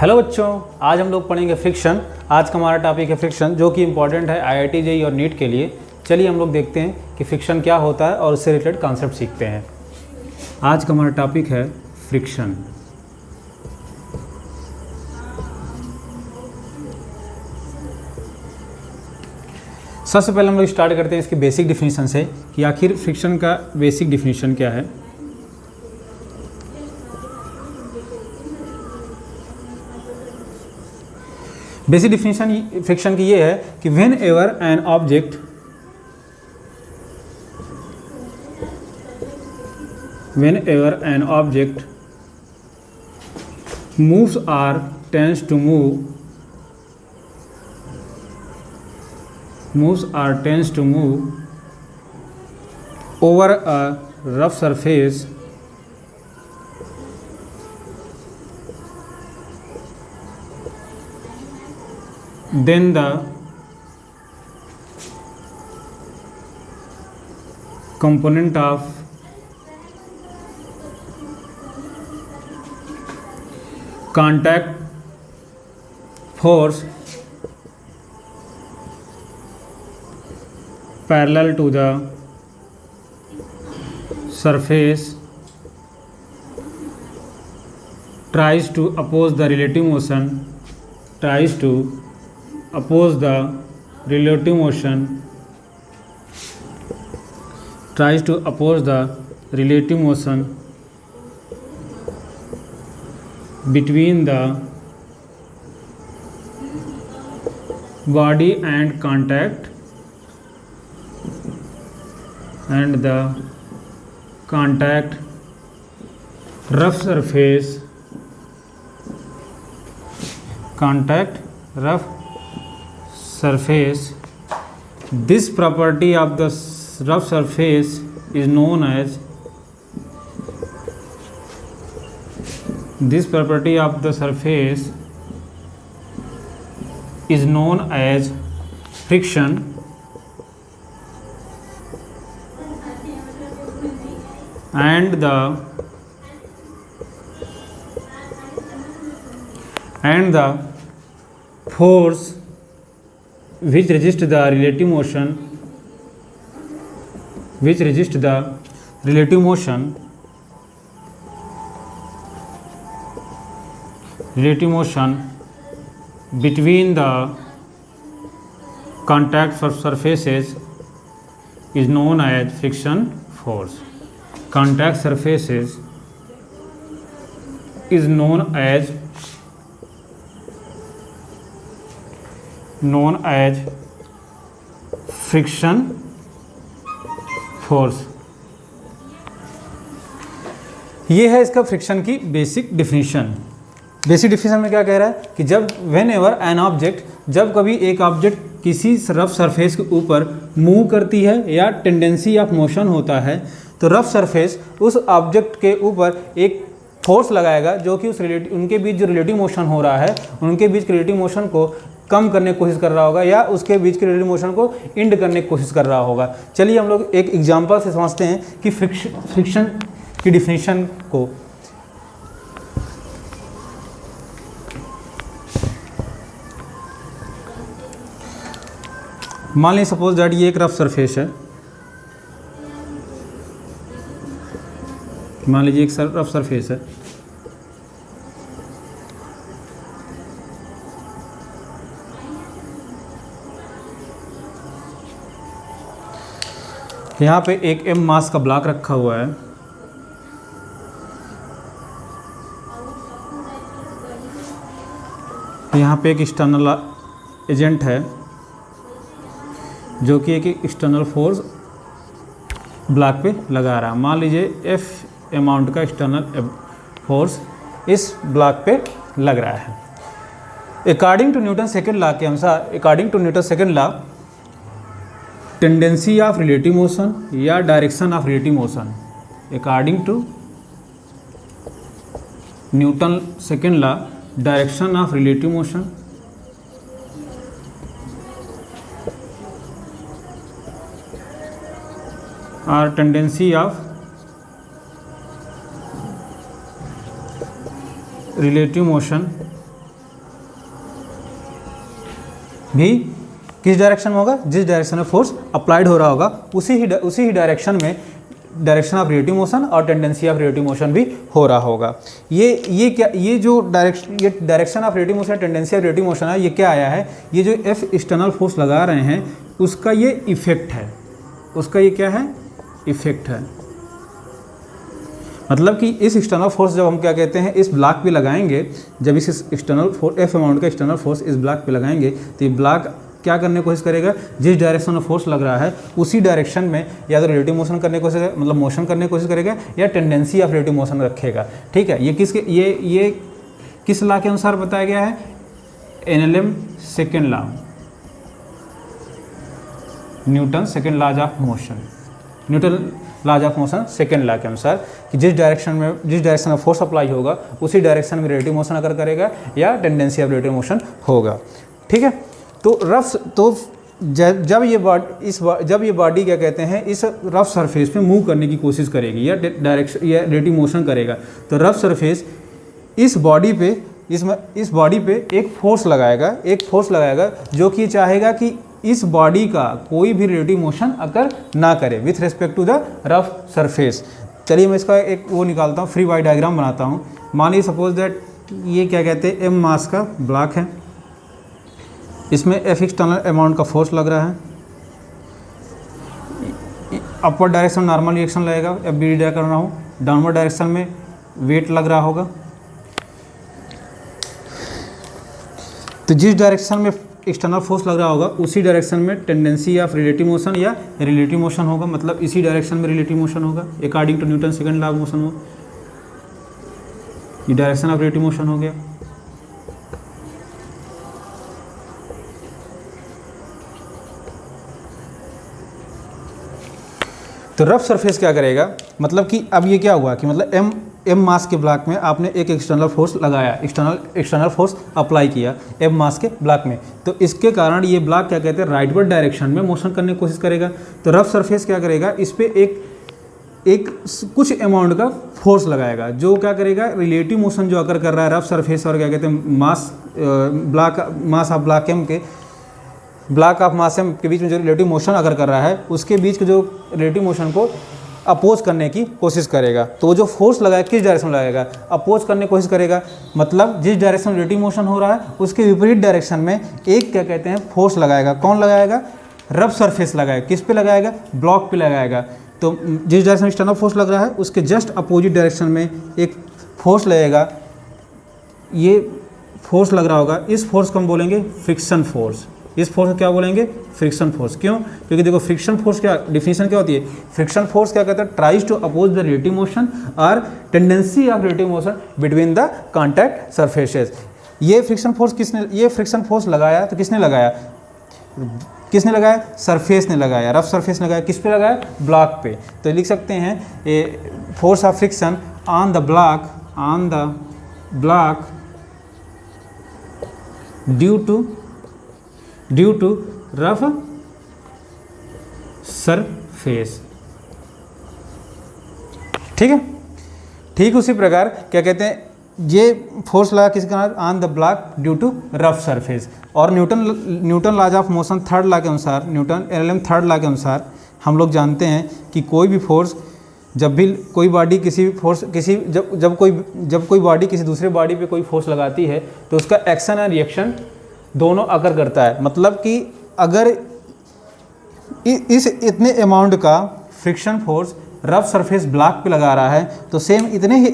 Hello बच्चों, आज हम लोग पढ़ेंगे फ्रिक्शन। आज का हमारा टॉपिक है फ्रिक्शन, जो कि इम्पॉर्टेंट है आईआईटी जेईई और नीट के लिए। चलिए हम लोग देखते हैं कि फ्रिक्शन क्या होता है और उससे रिलेटेड कॉन्सेप्ट सीखते हैं। आज का हमारा टॉपिक है फ्रिक्शन। सबसे पहले हम लोग स्टार्ट करते हैं इसकी बेसिक डिफिनीशन से कि आखिर फ्रिक्शन का बेसिक डिफिनीशन क्या है। बेसिक डिफिनीशन फ्रिक्शन की ये है कि when ever an object moves or tends to move over a rough surface then the component of contact force parallel to the surface tries to oppose the relative motion between the body and contact rough surface. This property of the rough surface is known as friction, and the force which resists the relative motion between the contact surfaces is known as friction force. Contact surfaces is known as friction force. ये है इसका friction की basic definition. Basic definition में क्या कह रहा है कि जब व्हेन एवर एन ऑब्जेक्ट, जब कभी एक ऑब्जेक्ट किसी रफ सरफेस के ऊपर मूव करती है या टेंडेंसी ऑफ मोशन होता है, तो रफ सरफेस उस ऑब्जेक्ट के ऊपर एक फोर्स लगाएगा जो कि उनके बीच जो रिलेटिव मोशन हो रहा है, उनके बीच के रिलेटिव मोशन को कम करने की कोशिश कर रहा होगा या उसके बीच के रिलेटिव मोशन को इंड करने की कोशिश कर रहा होगा। चलिए हम लोग एक एग्जांपल से समझते हैं कि फ्रिक्शन की डिफिनीशन को। मान लीजिए सपोज दैट ये एक रफ सरफेस है, रफ सरफेस है। यहाँ पे एक m मास का ब्लॉक रखा हुआ है। यहाँ पे एक एक्सटर्नल एजेंट है जो कि एक एक्सटर्नल फोर्स ब्लॉक पे लगा रहा है। मान लीजिए F अमाउंट का एक्सटर्नल फोर्स इस ब्लॉक पे लग रहा है। According to Newton second law के अनुसार, टेंडेंसी ऑफ रिलेटिव मोशन या direction of relative motion, according to Newton second law, direction of relative motion or tendency of relative motion भी किस डायरेक्शन में होगा, जिस डायरेक्शन में फोर्स अप्लाइड हो रहा होगा उसी ही डायरेक्शन में डायरेक्शन ऑफ रिलेटिव मोशन और टेंडेंसी ऑफ रिलेटिव मोशन भी हो रहा होगा। ये जो direction of relative motion, tendency of relative motion है, ये क्या आया है, ये जो एफ एक्सटर्नल फोर्स लगा रहे हैं उसका ये इफेक्ट है, उसका ये क्या है, इफेक्ट है। मतलब कि इस एक्सटर्नल फोर्स जब हम क्या कहते हैं इस ब्लॉक पे लगाएंगे, जब इस एक्सटर्नल फोर्स एफ अमाउंट का एक्सटर्नल फोर्स इस ब्लॉक पे लगाएंगे तो ये ब्लॉक क्या करने की कोशिश करेगा, जिस डायरेक्शन में फोर्स लग रहा है उसी डायरेक्शन में या तो रिलेटिव मोशन करने की कोशिश, मतलब मोशन करने की कोशिश करेगा, या टेंडेंसी ऑफ रिलेटिव मोशन रखेगा। ठीक है, ये किस लॉ के अनुसार बताया गया है, NLM second law, Newton second laws of motion, Newton laws of motion second law के अनुसार कि जिस डायरेक्शन में फोर्स अप्लाई होगा उसी डायरेक्शन में रिलेटिव मोशन अगर करेगा या टेंडेंसी ऑफ रिलेटिव मोशन होगा। ठीक है, तो जब ये बॉडी क्या कहते हैं इस रफ सरफेस पे मूव करने की कोशिश करेगी या डायरेक्शन या रिलेटिव मोशन करेगा, तो रफ सरफेस इस बॉडी पे एक फोर्स लगाएगा जो कि चाहेगा कि इस बॉडी का कोई भी रिलेटिव मोशन अगर ना करे with respect to the rough surface. चलिए मैं इसका एक वो निकालता हूँ, फ्री बॉडी डायग्राम बनाता हूँ। मानिए सपोज दैट ये क्या कहते हैं M मास का ब्लॉक है, इसमें F एक्सटर्नल अमाउंट का फोर्स लग रहा है, अपवर्ड डायरेक्शन नॉर्मल रिएक्शन लगेगा, FBD ड्रा कर रहा हूँ, डाउनवर्ड डायरेक्शन में वेट लग रहा होगा। तो जिस डायरेक्शन में एक्सटर्नल फोर्स लग रहा होगा उसी डायरेक्शन में टेंडेंसी ऑफ रिलेटिव मोशन या रिलेटिव मोशन होगा, मतलब इसी डायरेक्शन में रिलेटिव मोशन होगा according to Newton second law of motion हो, ये डायरेक्शन ऑफ रिलेटिव मोशन हो गया। तो रफ सरफेस क्या करेगा, मतलब कि अब ये क्या हुआ कि मतलब M मास के ब्लॉक में आपने एक एक्सटर्नल फोर्स लगाया, एक्सटर्नल फोर्स अप्लाई किया M मास के ब्लॉक में, तो इसके कारण ये ब्लॉक क्या कहते हैं राइटवर्ड डायरेक्शन में मोशन करने की कोशिश करेगा। तो रफ सरफेस क्या करेगा, इस पर एक कुछ अमाउंट का फोर्स लगाएगा जो क्या करेगा, रिलेटिव मोशन जो अगर कर रहा है रफ सरफेस और क्या कहते हैं मास ऑफ ब्लॉक एम के बीच में जो रिलेटिव मोशन अगर कर रहा है उसके बीच के जो रिलेटिव मोशन को अपोज करने की कोशिश करेगा। तो वो जो फोर्स लगाएगा किस डायरेक्शन में लगाएगा, अपोज करने की कोशिश करेगा, मतलब जिस डायरेक्शन में रिलेटिव मोशन हो रहा है उसके विपरीत डायरेक्शन में एक क्या कहते हैं फोर्स लगाएगा। कौन लगाएगा, रफ सरफेस लगाएगा। किस पे लगाएगा, ब्लॉक पे लगाएगा। तो जिस डायरेक्शन में एक्सटर्नल फोर्स लग रहा है उसके जस्ट अपोजिट डायरेक्शन में एक फोर्स लगेगा, ये फोर्स लग रहा होगा, इस फोर्स को हम बोलेंगे फ्रिक्शन फोर्स। इस फोर्स को क्या बोलेंगे, फ्रिक्शन फोर्स। क्यों, क्योंकि देखो फ्रिक्शन फोर्स क्या डिफिनेशन क्या होती है, फ्रिक्शन फोर्स क्या कहता है, tries to oppose the relative motion और tendency of relative motion between the contact surfaces. ये फ्रिक्शन फोर्स लगाया तो किसने लगाया, सरफेस ने लगाया, रफ सरफेस ने लगाया। किस पे लगाया, ब्लॉक पे। तो लिख सकते हैं force of friction on the block due to rough surface. ठीक है, ठीक उसी प्रकार क्या कहते हैं, ये फोर्स लगा किसके कारण, on the block due to rough surface. और Newton laws of motion third law के अनुसार, न्यूटन NLM थर्ड लॉ के अनुसार हम लोग जानते हैं कि कोई भी फोर्स, जब भी कोई बॉडी जब कोई बॉडी किसी दूसरे बॉडी पे कोई फोर्स लगाती है तो उसका एक्शन और रिएक्शन दोनों अगर करता है। मतलब कि अगर इस इतने अमाउंट का friction force rough surface block पे लगा रहा है तो सेम इतने ही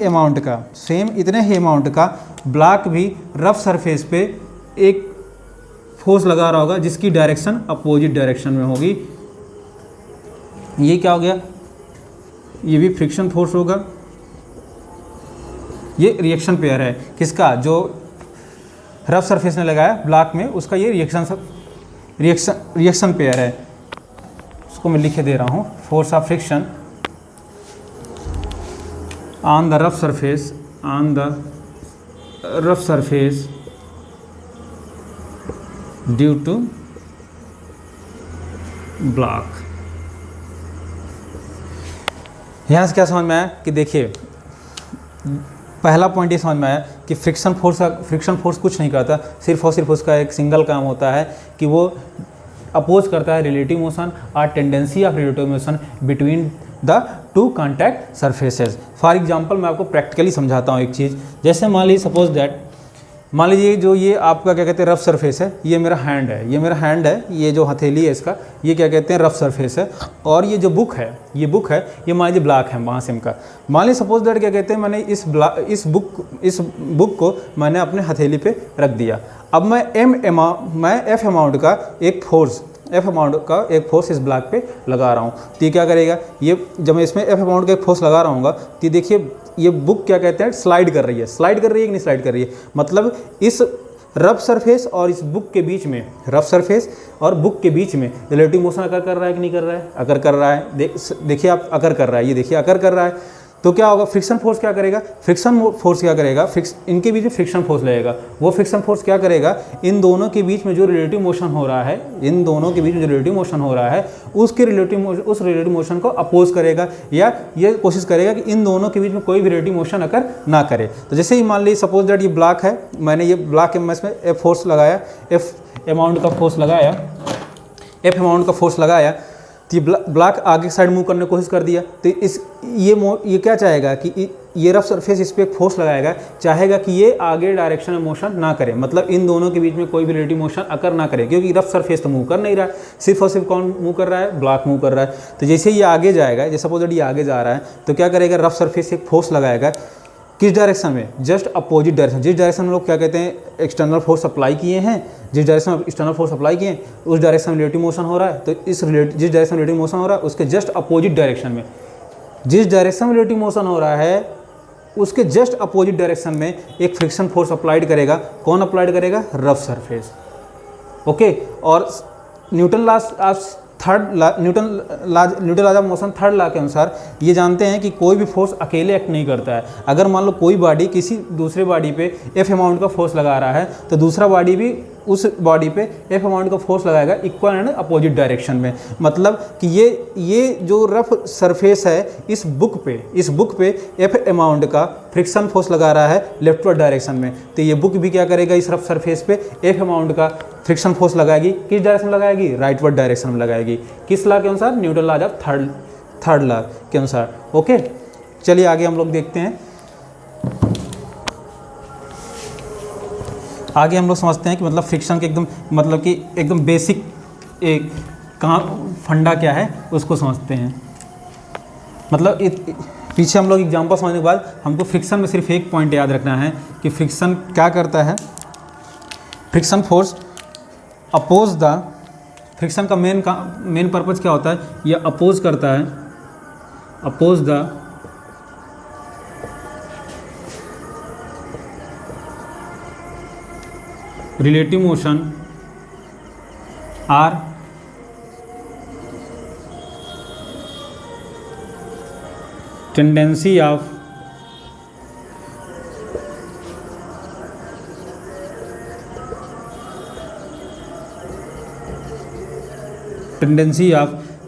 अमाउंट का ब्लॉक भी रफ सरफेस पे एक फोर्स लगा रहा होगा जिसकी डायरेक्शन अपोजिट डायरेक्शन में होगी। ये क्या हो गया, ये भी फ्रिक्शन फोर्स होगा। ये रिएक्शन पेयर है किसका, जो रफ सरफेस ने लगाया ब्लॉक में, उसका ये रिएक्शन पेयर है। उसको मैं लिखे दे रहा हूँ, force of friction on the rough surface due to block. यहाँ से क्या समझ में आया कि देखिए, पहला पॉइंट ये समझ में आया कि फ्रिक्शन फोर्स कुछ नहीं करता, सिर्फ और सिर्फ उसका एक सिंगल काम होता है कि वो अपोज करता है रिलेटिव मोशन और tendency of relative motion between the two contact surfaces. For example मैं आपको प्रैक्टिकली समझाता हूँ एक चीज़। जैसे मान लीजिए सपोज दैट, मान लीजिए जो ये आपका क्या कहते हैं रफ सरफेस है, ये मेरा हैंड है, ये मेरा हैंड है, ये जो हथेली है इसका, ये क्या कहते हैं रफ सरफेस है। और ये जो बुक है, ये मान लीजिए ब्लॉक है महासिम का। मान लीजिए सपोज दैट क्या कहते हैं मैंने इस बुक को मैंने अपने हथेली पे रख दिया। अब मैं एफ अमाउंट का एक फोर्स इस ब्लॉक पे लगा रहा हूँ। तो ये क्या करेगा, ये जब मैं इसमें एफ अमाउंट का एक फोर्स लगा रहा हूँ तो ये देखिए ये बुक क्या कहते हैं स्लाइड कर रही है कि नहीं स्लाइड कर रही है। मतलब इस रफ सरफेस और इस बुक के बीच में, रफ सरफेस और बुक के बीच में रिलेटिव मोशन अकर कर रहा है कि नहीं कर रहा है? अकर कर रहा है। देखिए आप अकर कर रहा है, ये देखिए अकर कर रहा है। तो क्या होगा, फ्रिक्शन फोर्स क्या करेगा, इनके बीच में फ्रिक्शन फोर्स लगेगा। वो फ्रिक्शन फोर्स क्या करेगा, इन दोनों के बीच में जो रिलेटिव मोशन हो रहा है, उस रिलेटिव मोशन को अपोज करेगा, या ये कोशिश करेगा कि इन दोनों के बीच में कोई भी रिलेटिव मोशन अकर ना करे। तो जैसे ही मान लीजिए सपोज दैट ये ब्लॉक है, मैंने ये ब्लॉक में इसमें एफ अमाउंट का फोर्स लगाया, तो ये ब्लॉक आगे साइड मूव करने की कोशिश कर दिया। तो ये क्या चाहेगा कि ये रफ सरफेस इस पर एक फोर्स लगाएगा, चाहेगा कि ये आगे डायरेक्शन में मोशन ना करे, मतलब इन दोनों के बीच में कोई भी रिलेटिव मोशन अकर ना करे, क्योंकि रफ सरफेस तो मूव कर नहीं रहा है, सिर्फ और सिर्फ कौन मूव कर रहा है, ब्लॉक मूव कर रहा है। तो जैसे ये आगे जाएगा, जैसे सपोज ये आगे जा रहा है, तो क्या करेगा, रफ सरफेस एक फोर्स लगाएगा। किस डायरेक्शन में, जस्ट अपोजिट डायरेक्शन। जिस डायरेक्शन में लोग क्या कहते हैं एक्सटर्नल फोर्स अप्लाई किए हैं, जिस डायरेक्शन में एक्सटर्नल फोर्स अप्लाई किए हैं उस डायरेक्शन में रिलेटिव मोशन हो रहा है। तो जिस डायरेक्शन में रिलेटिव मोशन हो रहा है उसके जस्ट अपोजिट डायरेक्शन में, जिस डायरेक्शन में रिलेटिव मोशन हो रहा है उसके जस्ट अपोजिट डायरेक्शन में एक फ्रिक्शन फोर्स अप्लाइड करेगा। कौन अप्लाइड करेगा, रफ सरफेस। ओके, और Newton laws of motion third law के अनुसार ये जानते हैं कि कोई भी फोर्स अकेले एक्ट नहीं करता है। अगर मान लो कोई बॉडी किसी दूसरे बॉडी पे एफ अमाउंट का फोर्स लगा रहा है, तो दूसरा बॉडी भी उस बॉडी पे एफ अमाउंट का फोर्स लगाएगा इक्वल एंड अपोजिट डायरेक्शन में। मतलब कि ये जो रफ सरफेस है इस बुक पे एफ अमाउंट का फ्रिक्शन फोर्स लगा रहा है लेफ्टवर्ड डायरेक्शन में। तो ये बुक भी क्या करेगा, इस रफ सरफेस पे एफ अमाउंट का फ्रिक्शन फोर्स लगाएगी। किस डायरेक्शन में लगाएगी, राइटवर्ड डायरेक्शन में लगाएगी। किस लॉ के अनुसार, Newton laws of third law के अनुसार। ओके, चलिए आगे हम लोग देखते हैं। आगे हम लोग समझते हैं कि मतलब फ्रिक्शन के एकदम बेसिक एक फंडा क्या है उसको समझते हैं। मतलब पीछे हम लोग एग्जाम्पल समझने के बाद हमको फ्रिक्शन में सिर्फ एक पॉइंट याद रखना है कि फ्रिक्शन क्या करता है। Friction force oppose the, friction का मेन पर्पज़ क्या होता है, ये अपोज करता है, oppose the relative motion or tendency of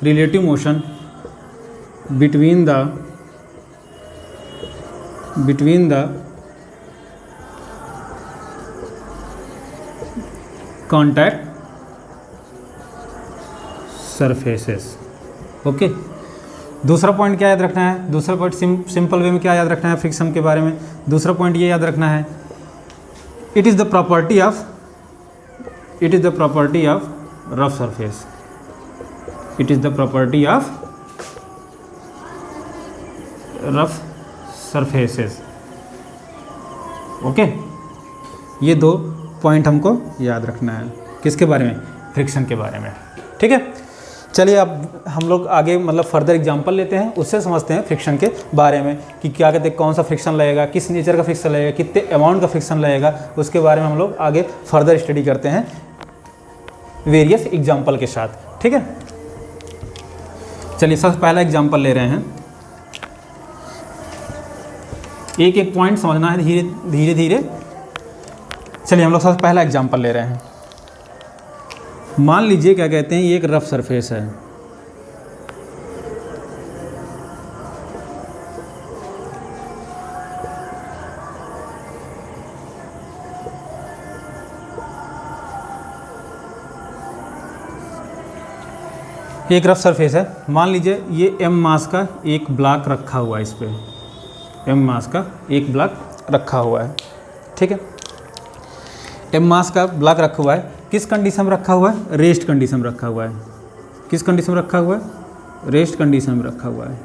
relative motion between the contact surfaces। Okay, दूसरा पॉइंट क्या याद रखना है, दूसरा पॉइंट सिंपल वे में क्या याद रखना है फ्रिक्शन के बारे में। दूसरा पॉइंट ये याद रखना है, it is the property of rough surface. It is the property of rough surfaces. Okay, ये दो पॉइंट हमको याद रखना है। किसके बारे में, फ्रिक्शन के बारे में। ठीक है, चलिए अब हम लोग आगे मतलब फर्दर एग्जांपल लेते हैं, उससे समझते हैं फ्रिक्शन के बारे में कि क्या कहते हैं, कौन सा फ्रिक्शन लगेगा, किस नेचर का फ्रिक्शन लगेगा, कितने अमाउंट का फ्रिक्शन लगेगा, उसके बारे में हम लोग आगे फर्दर स्टडी करते हैं वेरियस एग्जाम्पल के साथ। ठीक है, चलिए सबसे पहला एग्जाम्पल ले रहे हैं। एक एक पॉइंट समझना है धीरे धीरे। चलिए हम लोग सबसे पहला एग्जाम्पल ले रहे हैं। मान लीजिए क्या कहते हैं, ये एक रफ सरफेस है। एक रफ सरफेस है, मान लीजिए ये m मास का एक ब्लॉक रखा हुआ है, इस पर m मास का एक ब्लॉक रखा हुआ है, ठीक है। m मास का ब्लॉक रखा हुआ है, किस कंडीशन में रखा हुआ है? रेस्ट कंडीशन में रखा हुआ है। किस कंडीशन में रखा हुआ है? रेस्ट कंडीशन में रखा हुआ है।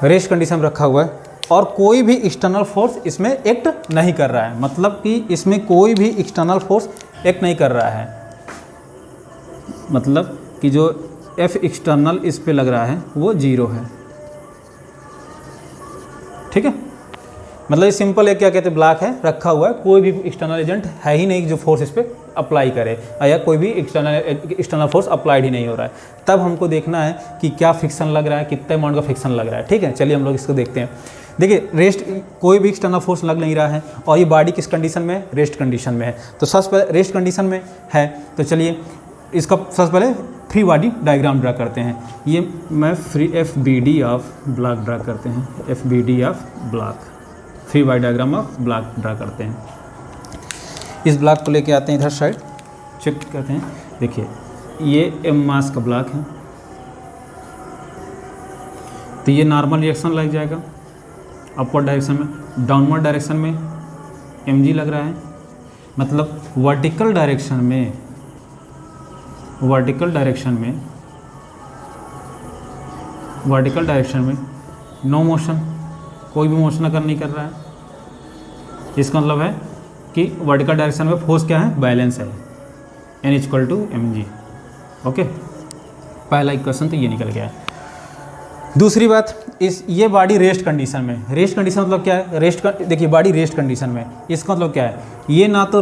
रेस्ट कंडीशन में रखा हुआ है और कोई भी एक्सटर्नल फोर्स इसमें एक्ट नहीं कर रहा है, मतलब कि इसमें कोई भी एक्सटर्नल फोर्स एक्ट नहीं कर रहा है, मतलब कि जो F एक्सटर्नल इस पे लग रहा है वो 0 है, ठीक है। मतलब ये सिंपल है, क्या कहते हैं, ब्लॉक है, रखा हुआ है, कोई भी एक्सटर्नल एजेंट है ही नहीं जो फोर्स इस पर अप्लाई करे, या कोई भी एक्सटर्नल फोर्स अप्लाइड ही नहीं हो रहा है। तब हमको देखना है कि क्या फ्रिक्शन लग रहा है, कितने अमाउंट का फ्रिक्शन लग रहा है, ठीक है। चलिए हम लोग इसको देखते हैं। देखिए रेस्ट, कोई भी एक्सटर्नल फोर्स लग नहीं रहा है और ये बॉडी किस कंडीशन में है? रेस्ट कंडीशन में है। तो सबसे पहले रेस्ट कंडीशन में है, तो चलिए इसका सबसे पहले फ्री बॉडी डायग्राम ड्रा करते हैं। ये मैं free FBD of block draw करते हैं, FBD of block, free body diagram of block draw करते हैं। इस ब्लॉक को लेके आते हैं इधर साइड, चेक करते हैं। देखिए ये m मास का ब्लॉक है, तो ये नॉर्मल रिएक्शन लग जाएगा अपवर्ड डायरेक्शन में, डाउनवर्ड डायरेक्शन में mg लग रहा है, मतलब वर्टिकल डायरेक्शन में, वर्टिकल डायरेक्शन में नो मोशन, कोई भी मोशन अगर नहीं कर रहा है। इसका मतलब है कि वर्टिकल डायरेक्शन में फोर्स क्या है? बैलेंस है, N = mg। ओके, पहला इक्वेशन तो ये निकल गया है। दूसरी बात, ये बॉडी रेस्ट कंडीशन में, रेस्ट कंडीशन मतलब क्या है? देखिए बॉडी रेस्ट कंडीशन में, इसका मतलब क्या है? ये ना तो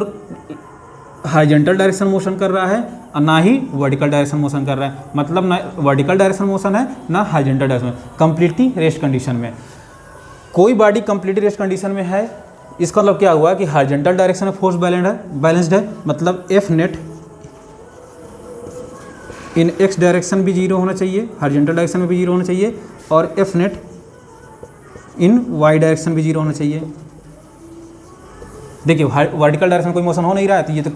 हॉरिजॉन्टल डायरेक्शन मोशन कर रहा है और ना ही वर्टिकल डायरेक्शन मोशन कर रहा है, मतलब ना वर्टिकल डायरेक्शन मोशन है ना horizontal direction, completely rest condition में। कोई बॉडी कंप्लीटली रेस्ट कंडीशन में है, इसका मतलब क्या हुआ कि हॉरिजॉन्टल डायरेक्शन में फोर्स बैलेंस्ड है, मतलब F नेट इन x डायरेक्शन भी 0 होना चाहिए, हॉरिजॉन्टल डायरेक्शन में भी 0 होना चाहिए, और F नेट इन y डायरेक्शन भी 0 होना चाहिए। देखिए वर्टिकल डायरेक्शन कोई मोशन हो नहीं रहा है, तो ये तो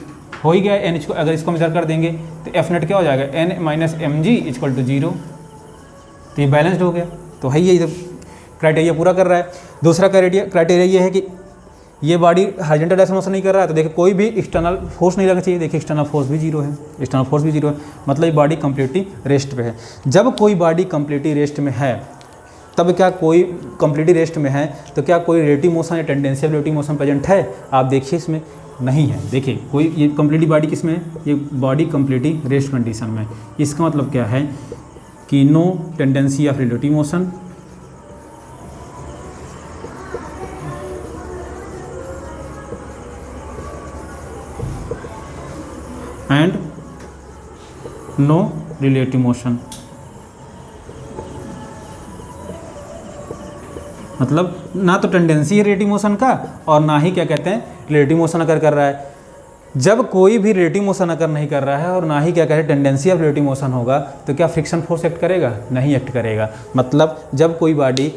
हो ही गया है। n को अगर इसको मेजर कर देंगे तो F नेट क्या हो जाएगा? n - mg = 0, तो ये बैलेंस्ड हो गया। तो है ये क्राइटेरिया पूरा कर रहा है। दूसरा क्राइटेरिया ये है कि ये बॉडी हॉरिजॉन्टल डायरेक्शन मोशन नहीं कर रहा है, तो देखिए कोई भी एक्सटर्नल फोर्स नहीं लगना चाहिए। देखिए एक्सटर्नल फोर्स भी 0 है, एक्सटर्नल फोर्स भी 0 है, मतलब ये बॉडी कंप्लीटली रेस्ट पे है। जब कोई बॉडी कंप्लीटली रेस्ट में है, तब क्या कोई कंप्लीटली रेस्ट में है तो क्या कोई रिलेटिव मोशन या टेंडेंशियल रिलेटिव मोशन प्रेजेंट है? आप देखिए इसमें नहीं है। देखिए कोई, ये कंप्लीटली बॉडी किस में है? ये बॉडी कंप्लीटली रेस्ट कंडीशन में। इसका मतलब क्या है कि no tendency of relative motion, and no relative motion, मतलब ना तो टेंडेंसी है रिलेटिव मोशन का और ना ही क्या कहते हैं रिलेटिव मोशन अगर कर रहा है। जब कोई भी रिलेटिव मोशन अगर नहीं कर रहा है और ना ही क्या कहते हैं टेंडेंसी ऑफ रिलेटिव मोशन होगा, तो क्या फ्रिक्शन फोर्स एक्ट करेगा? नहीं एक्ट करेगा। मतलब जब कोई बॉडी,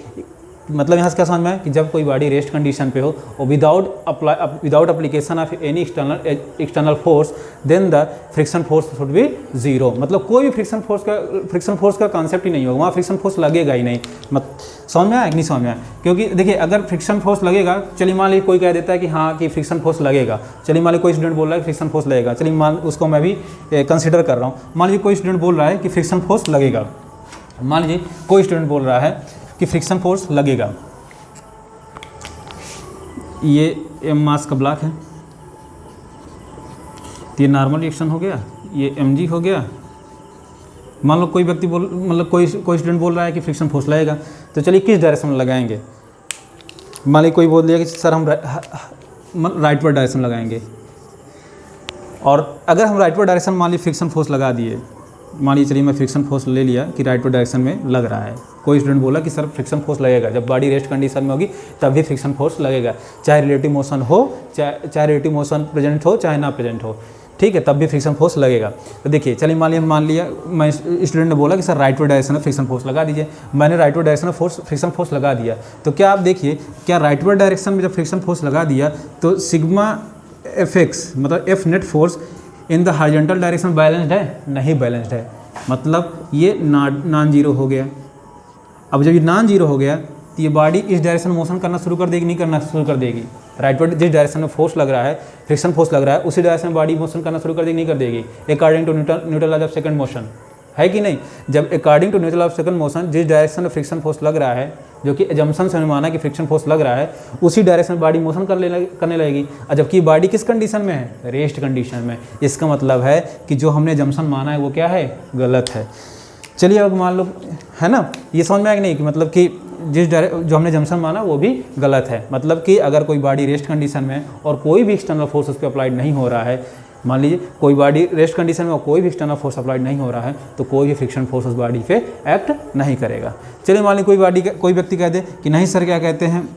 मतलब यहाँ से क्या समझ में है कि जब कोई बॉडी रेस्ट कंडीशन पे हो और without application of any external force, then the friction force should be 0। मतलब कोई भी फ्रिक्शन फोर्स का कॉन्सेप्ट ही नहीं होगा, वहाँ फ्रिक्शन फोर्स लगेगा ही नहीं। समझ में आया कि नहीं समझ में आया? क्योंकि देखिए अगर फ्रिक्शन फोर्स लगेगा, चलिए मान लीजिए कोई कह देता है कि हाँ कि फ्रिक्शन फोर्स लगेगा, चलिए मान लीजिए कोई स्टूडेंट बोल रहा है फ्रिक्शन फोर्स लगेगा, चलिए उसको मैं भी कंसिडर कर रहा हूँ। मान लीजिए कोई स्टूडेंट बोल रहा है कि फ्रिक्शन फोर्स लगेगा, मान लीजिए कोई स्टूडेंट बोल रहा है कि फ्रिक्शन फोर्स लगेगा। ये m मास का ब्लॉक है, तो ये नॉर्मल रिएक्शन हो गया, ये mg हो गया। मान लो कोई व्यक्ति मतलब कोई स्टूडेंट बोल रहा है कि फ्रिक्शन फोर्स लगेगा, तो चलिए किस डायरेक्शन में लगाएंगे? मान लीजिए कोई बोल दिया कि सर हम राइटवर्ड डायरेक्शन लगाएंगे, और अगर हम राइटवर्ड डायरेक्शन मान लीजिए फ्रिक्शन फोर्स लगा दिए, मान लीजिए चलिए मैं फ्रिक्शन फोर्स ले लिया कि राइटवर्ड डायरेक्शन में लग रहा है। कोई स्टूडेंट बोला कि सर फ्रिक्शन फोर्स लगेगा, जब बॉडी रेस्ट कंडीशन में होगी तब भी फ्रिक्शन फोर्स लगेगा, चाहे रिलेटिव मोशन हो, चाहे रिलेटिव मोशन प्रेजेंट हो चाहे ना प्रेजेंट हो, ठीक है, तब भी फ्रिक्शन फोर्स लगेगा। तो देखिए चलिए मान लिया मैं, स्टूडेंट ने बोला कि सर राइटवर्ड डायरेक्शन में फ्रिक्शन फोर्स लगा दीजिए। मैंने राइटवर्ड डायरेक्शन में फ्रिक्शन फोर्स लगा दिया, तो क्या आप देखिए क्या राइटवर्ड डायरेक्शन में जब फ्रिक्शन फोर्स लगा दिया तो सिग्मा Fx मतलब F net force in the horizontal direction balanced है, नहीं बैलेंस्ड है, मतलब ये नॉन जीरो हो गया। अब जब ये नॉन जीरो हो गया तो ये बॉडी इस डायरेक्शन में मोशन करना शुरू कर देगी, नहीं करना शुरू कर देगी? राइटवर्ड जिस डायरेक्शन में फोर्स लग रहा है, फ्रिक्शन फोर्स लग रहा है, उसी डायरेक्शन में बॉडी मोशन करना शुरू कर देगी, नहीं कर देगी? According to Newton laws of second motion, है कि नहीं? जब according to Newton law of second motion जिस डायरेक्शन में फ्रिक्शन फोर्स लग रहा है, जो कि एजम्पशन से माना कि फ्रिक्शन फोर्स लग रहा है, उसी डायरेक्शन में बॉडी मोशन करने लगेगी। और जबकि बॉडी किस कंडीशन में है? रेस्ट कंडीशन में। इसका मतलब है कि जो हमने एजम्पशन माना है वो क्या है? गलत है। चलिए अब मान लो, है ना, ये समझ में आया कि नहीं, कि मतलब कि जो हमने जंक्शन माना वो भी गलत है। मतलब कि अगर कोई बॉडी रेस्ट कंडीशन में और कोई भी एक्सटर्नल फोर्स उस पर अप्लाइड नहीं हो रहा है, मान लीजिए कोई बॉडी रेस्ट कंडीशन में और कोई भी एक्सटर्नल फोर्स अप्लाइड नहीं हो रहा है, तो कोई भी फ्रिक्शन फोर्स उस बॉडी पे एक्ट नहीं करेगा। चलिए मान लीजिए कोई व्यक्ति कह दे कि नहीं सर, क्या कहते हैं,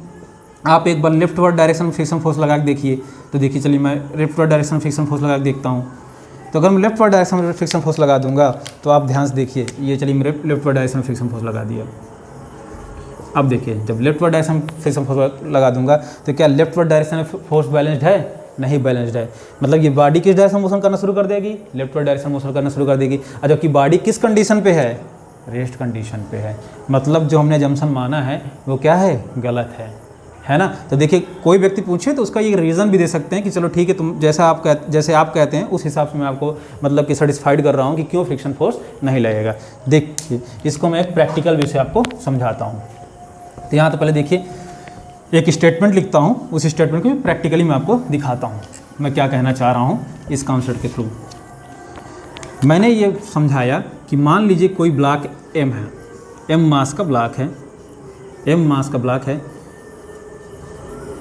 आप एक बार लेफ्ट वर्ड डायरेक्शन में फ्रिक्शन फोर्स लगा के देखिए। तो देखिए, चलिए मैं लेफ्ट वर्ड डायरेक्शन में फ्रिक्शन फोर्स लगा के देखता हूँ। तो अगर मैं लेफ्ट वर्ड डायरेक्शन में फ्रिक्शन फोर्स लगा दूंगा तो आप ध्यान से देखिए, ये चलिए मैं लेफ्ट वर्ड डायरेक्शन में फ्रिक्शन फोर्स लगा दिया। अब देखिए, जब लेफ्ट वर्ड डायरेक्शन में फ्रिक्शन फोर्स लगा दूंगा तो क्या लेफ्ट वर्ड डायरेक्शन में फोर्स बैलेंस्ड है? नहीं बैलेंस्ड है। मतलब ये बॉडी किस डायरेक्शन मोशन करना शुरू कर देगी? लेफ्ट वर्ड डायरेक्शन मोशन करना शुरू कर देगी। और जबकि बॉडी किस कंडीशन पे है? रेस्ट कंडीशन पे है। मतलब जो हमने जंक्शन माना है वो क्या है? गलत है ना। तो देखिए, कोई व्यक्ति पूछे तो उसका ये रीज़न भी दे सकते हैं कि चलो ठीक है, तुम जैसे आप कहते हैं उस हिसाब से मैं आपको मतलब कि सेटिस्फाइड कर रहा हूँ कि क्यों फ्रिक्शन फोर्स नहीं लगेगा। देखिए, इसको मैं एक प्रैक्टिकल वे से आपको समझाता हूँ। तो यहाँ तो पहले देखिए, एक स्टेटमेंट लिखता हूँ, उस स्टेटमेंट को प्रैक्टिकली मैं आपको दिखाता हूँ मैं क्या कहना चाह रहा हूँ इस कॉन्सेप्ट के थ्रू। मैंने ये समझाया कि मान लीजिए कोई ब्लॉक M है, M मास का ब्लॉक है, M मास का ब्लॉक है,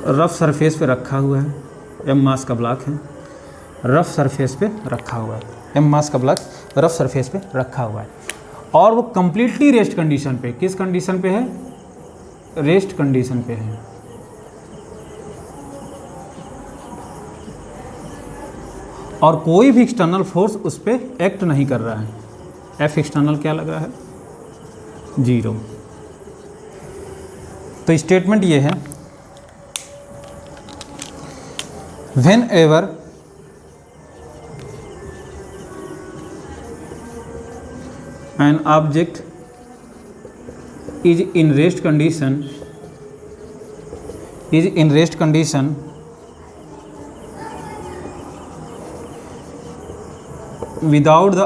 रफ सरफेस पे रखा हुआ है। M मास का ब्लॉक है, रफ सरफेस पे रखा हुआ है। M मास का ब्लॉक रफ सरफेस पे रखा हुआ है और वो कंप्लीटली रेस्ट कंडीशन पे, किस कंडीशन पे है? रेस्ट कंडीशन पे है। और कोई भी एक्सटर्नल फोर्स उस पर एक्ट नहीं कर रहा है। F एक्सटर्नल क्या लग रहा है? 0। तो स्टेटमेंट ये है, whenever an object is in rest condition without the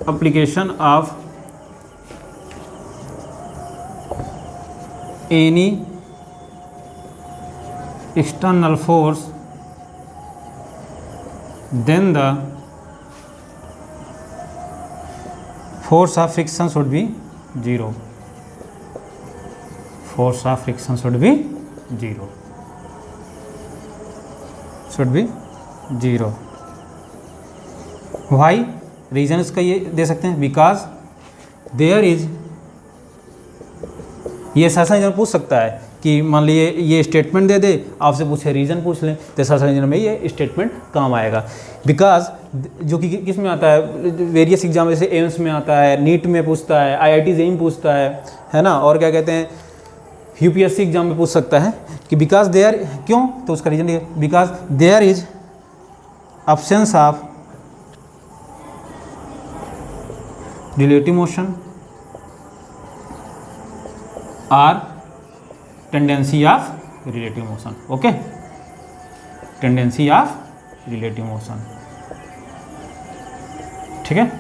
application of any external force, then the force of friction should be 0. Force of friction should be 0. Why? Reason इसका ये दे सकते हैं, बिकॉज देयर इज, ये शासन engine पूछ सकता है कि मान लीजिए ये स्टेटमेंट दे दे, आपसे पूछे रीजन पूछ लें, तो शासन इंजन में ये स्टेटमेंट काम आएगा। बिकॉज जो कि किस में आता है? वेरियस एग्जाम, जैसे एम्स में आता है, नीट में पूछता है, IIT जेईई पूछता है ना, और क्या कहते हैं UPSC एग्जाम में पूछ सकता है कि बिकॉज देयर, क्यों? तो उसका रीजन ये, because there is absence of relative motion और tendency of relative motion. Okay, tendency of relative motion, ठीक है।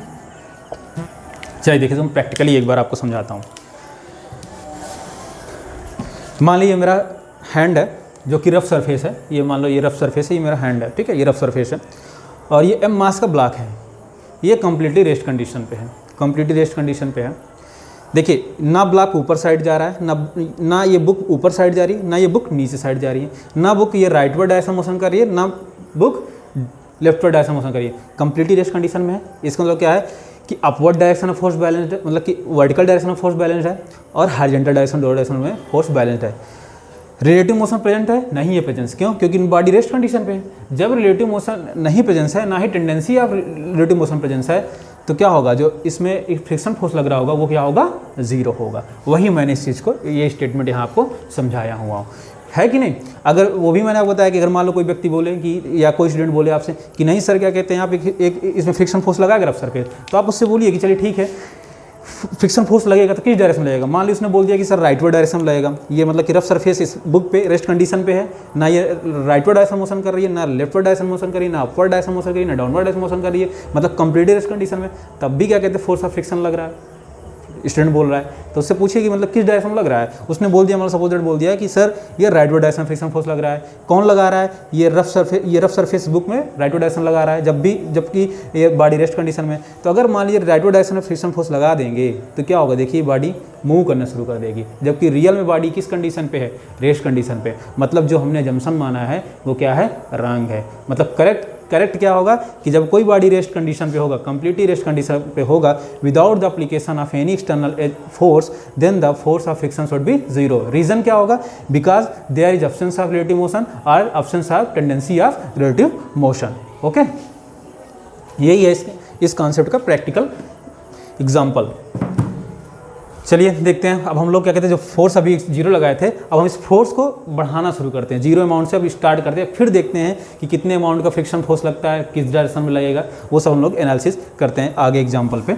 चलिए देखिए, तुम प्रैक्टिकली एक बार आपको समझाता हूँ। मान लीजिए मेरा हैंड है जो कि रफ सरफेस है, ये मान लो ये रफ सरफेस है, ये मेरा हैंड है, ठीक है, ये रफ सरफेस है, और ये M मास का ब्लॉक है, ये कम्प्लीटली रेस्ट कंडीशन पे है, कम्प्लीटली रेस्ट कंडीशन पे है। देखिए, ना ब्लॉक ऊपर साइड जा रहा है, ना ये बुक ऊपर साइड जा रही है, ना ये बुक नीचे साइड जा रही है, ना बुक ये राइट वर्ड डायरेक्शन मोशन कर रही है, ना book left word direction motion कर रही है, कम्प्लीटली रेस्ट कंडीशन में है। इसका मतलब क्या है कि upward direction of force balanced है, मतलब कि vertical direction of force balanced है, और हॉरिजॉन्टल डायरेक्शन लोअर डायरेक्शन में फोर्स बैलेंस्ड है। रिलेटिव मोशन प्रेजेंट है? नहीं है प्रेजेंस। क्यों? क्योंकि बॉडी रेस्ट कंडीशन पे है। जब रिलेटिव मोशन नहीं प्रेजेंस है, ना ही tendency of relative motion presence है, तो क्या होगा? जो इसमें एक फ्रिक्शन फोर्स लग रहा होगा वो क्या होगा? 0 होगा। वही मैंने इस चीज़ को, ये स्टेटमेंट यहाँ आपको समझाया हुआ है कि नहीं। अगर वो भी मैंने आपको बताया कि अगर मान लो कोई व्यक्ति बोले कि या कोई स्टूडेंट बोले आपसे कि नहीं सर क्या कहते हैं आप एक इसमें फ्रिक्शन फोर्स लगा के रफ सरफेस, तो आप उससे बोलिए कि चलिए ठीक है फ्रिक्शन फोर्स लगेगा तो किस डायरेक्शन में लगेगा। मान ली उसने बोल दिया कि सर राइटवर्ड डायरेक्शन में लगेगा, ये मतलब कि रफ सरफेस इस बुक पे रेस्ट कंडीशन पे है, ना ये राइटवर्ड डायरेक्शन मोशन कर रही है, ना लेफ्टवर्ड डायरेक्शन मोशन कर रही है, ना अपवर्ड डायरेक्शन मोशन कर रही है, ना डाउनवर्ड डायरेक्शन मोशन कर रही है, मतलब कंप्लीट रेस्ट कंडीशन में, तब भी क्या कहते हैं फोर्स ऑफ फ्रिक्शन लग रहा है। स्टूडेंट बोल रहा है तो उससे पूछिए कि मतलब किस डायरेक्शन में लग रहा है। उसने बोल दिया, मतलब सपोज बोल दिया कि सर ये राइटवर्ड डायरेक्शन फ्रिक्शन फोर्स लग रहा है। कौन लगा रहा है? ये रफ सरफेस बुक में राइटवर्ड डायरेक्शन लगा रहा है जबकि ये बॉडी रेस्ट कंडीशन में। तो अगर मान लीजिए राइटवर्ड डायरेक्शन में फ्रिक्शन फोर्स लगा देंगे तो क्या होगा, देखिए बॉडी मूव करना शुरू कर देगी, जबकि रियल में बॉडी किस कंडीशन पे है, रेस्ट कंडीशन पे। मतलब जो हमने जम्पशन माना है वो क्या है, रॉन्ग है। मतलब करेक्ट क्या होगा कि जब कोई बॉडी रेस्ट कंडीशन पे होगा, कंप्लीटली रेस्ट कंडीशन पे होगा, without the application of any external force, then the force of friction should be zero. Reason क्या होगा, because there is absence of relative motion और absence of tendency of relative motion. Okay, यही है इस concept का practical example. चलिए देखते हैं अब हम लोग क्या कहते हैं, जो फोर्स अभी जीरो लगाए थे, अब हम इस फोर्स को बढ़ाना शुरू करते हैं। जीरो अमाउंट से अब स्टार्ट करते हैं, फिर देखते हैं कि कितने अमाउंट का फ्रिक्शन फोर्स लगता है, किस डायरेक्शन में लगेगा, वो सब हम लोग एनालिसिस करते हैं आगे एग्जाम्पल पे।